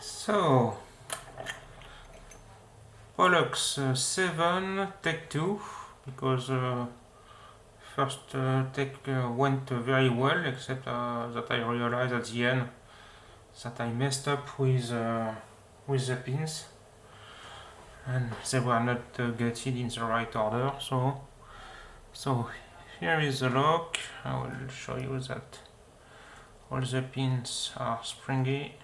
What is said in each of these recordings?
So, Pollux 7, take 2, because first take went very well, except that I realized at the end that I messed up with the pins, and they were not getted in the right order. So here is the lock. I will show you that all the pins are springy.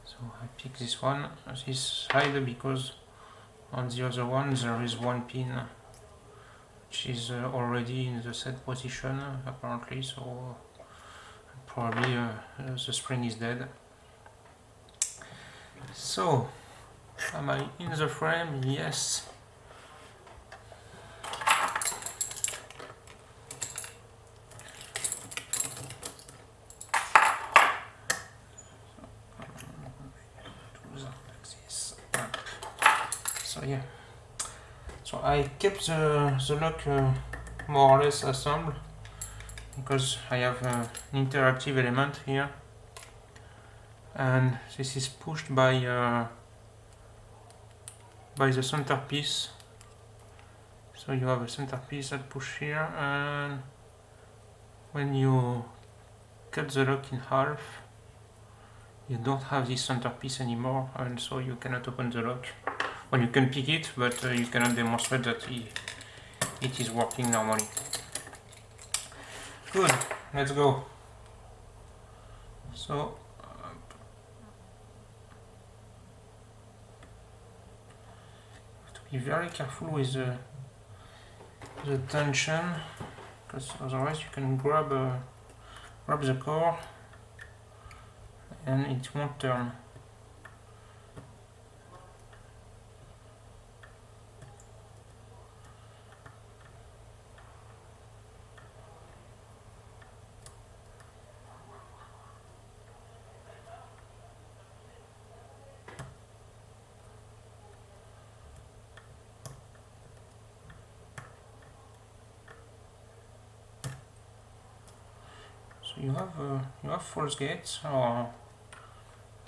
So I pick this one, this side, because on the other one there is one pin which is already in the set position apparently, so probably the spring is dead. So, am I in the frame? Yes. So yeah, so I kept the lock more or less assembled, because I have an interactive element here, and this is pushed by the centerpiece. So you have a centerpiece that push here, and when you cut the lock in half, you don't have this centerpiece anymore, and so you cannot open the lock. Well, you can pick it, but you cannot demonstrate that it is working normally. Good, let's go. So, have to be very careful with the tension, because otherwise you can grab the core and it won't turn. So you have false gates or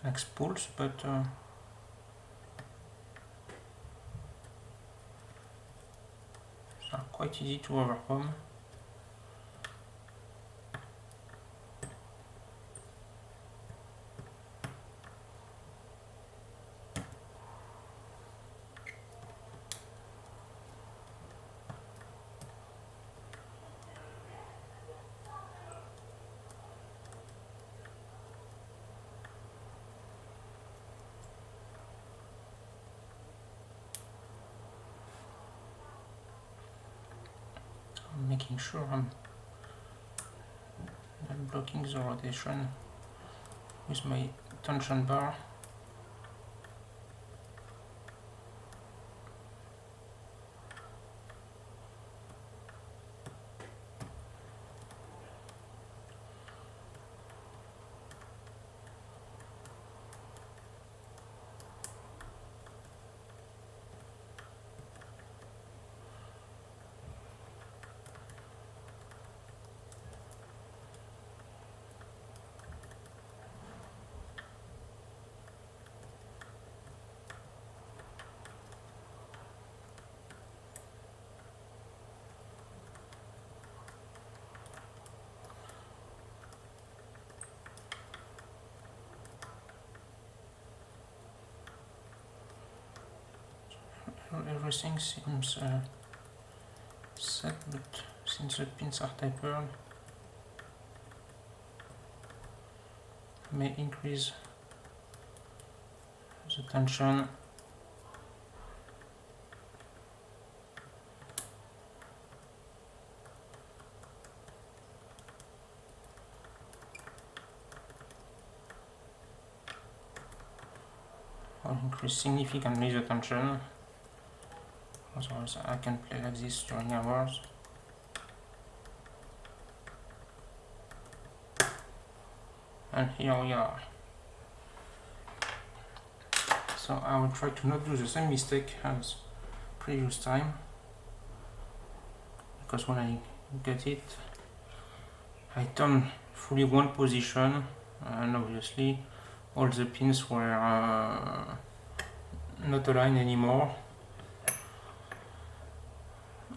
like spools, but are quite easy to overcome. Making sure I'm blocking the rotation with my tension bar. Everything seems set, but since the pins are tapered, I may increase the tension. Or increase significantly the tension. Otherwise I can play like this during hours. And here we are. So I will try to not do the same mistake as previous time, because when I get it, I turn fully one position, and obviously all the pins were not aligned anymore,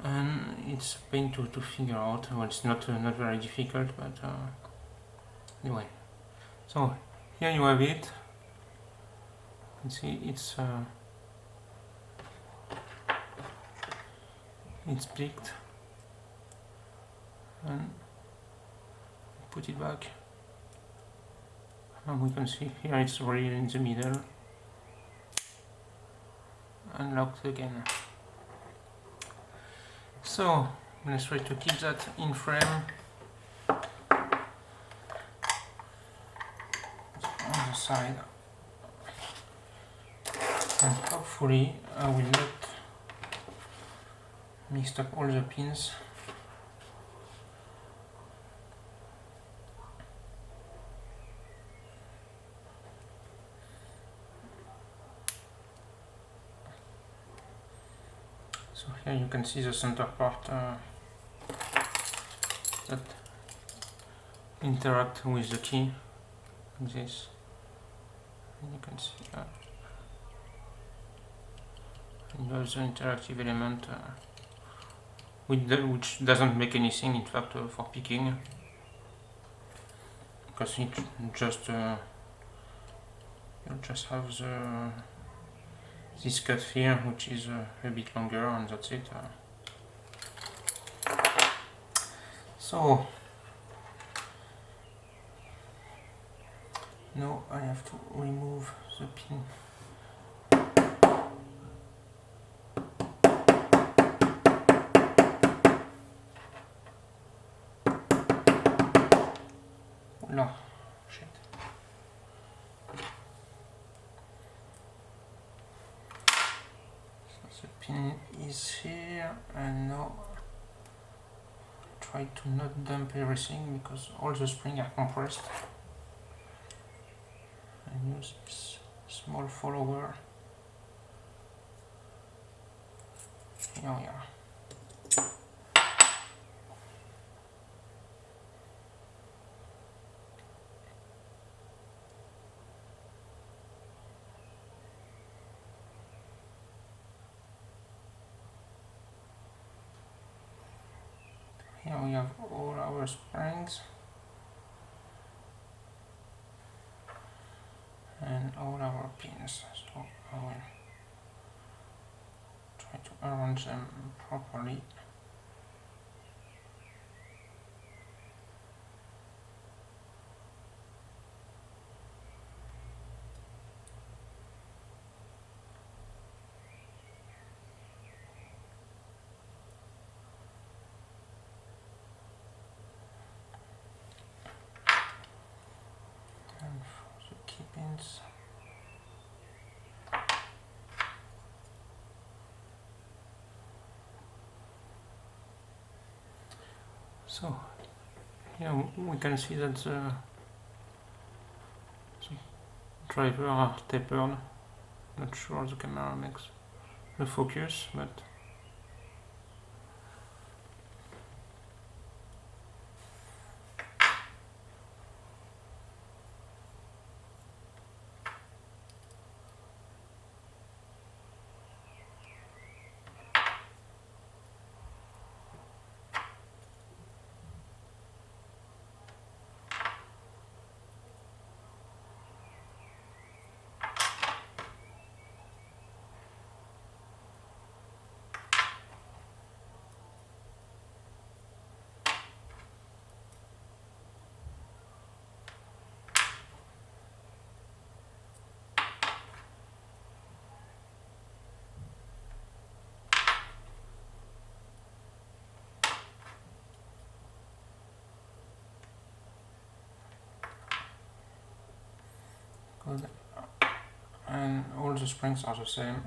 and it's a pain to figure out. Well, it's not very difficult, but anyway. So here you have it. You can see it's peaked, and put it back, and we can see here it's really in the middle, and locked again. So let's try to keep that in frame. On the side, and hopefully I will not mix up all the pins. So here you can see the center part that interact with the key, like this, and you can see that. And you have the interactive element which doesn't make anything, in fact, for picking, because it just you just have this cut here, which is a bit longer, and that's it. So now I have to remove the pin. No, shit. So the pin is here, and now try to not dump everything because all the springs are compressed. And use this small follower. Here we are. Here we have all our springs and all our pins, so I will try to arrange them properly. And for the key pins, so here we can see that the driver are tapered. Not sure the camera makes the focus, but good. And all the springs are the same.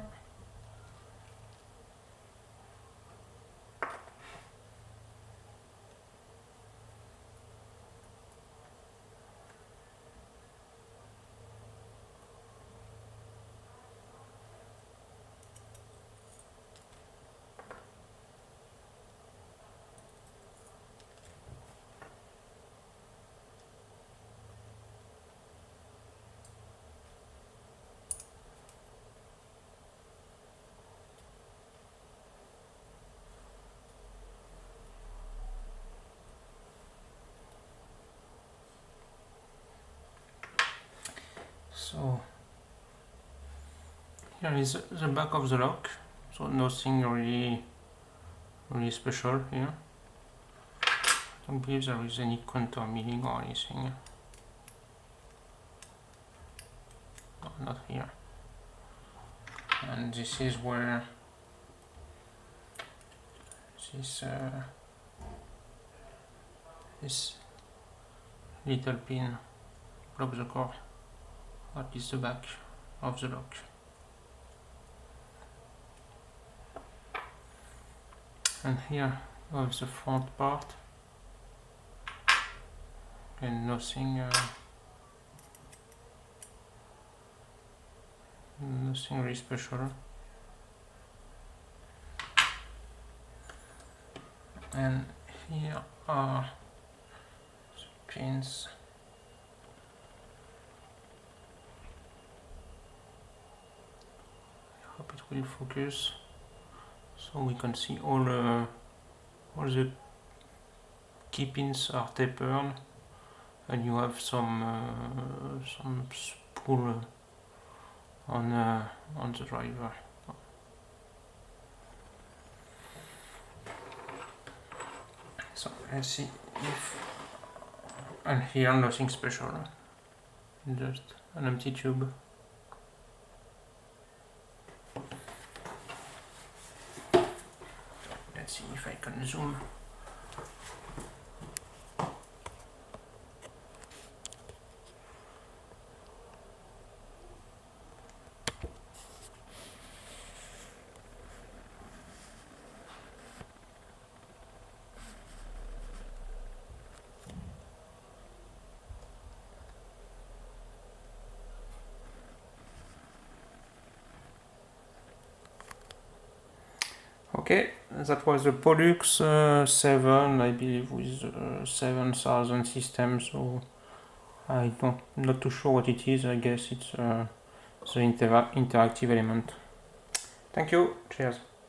So here is the back of the lock. So nothing really special here. I don't believe there is any counter milling or anything. No, not here. And this is where this little pin blocks the core. That is the back of the lock. And here you have the front part, and nothing really special. And here are the pins. I hope it will focus, so we can see all the key pins are tapered, and you have some spool on the driver. So let's see if, and here nothing special, just an empty tube. Let's see if I can zoom. Okay, that was the Pollux 7, I believe, with 7000 systems. So not too sure what it is. I guess it's the interactive element. Thank you. Cheers.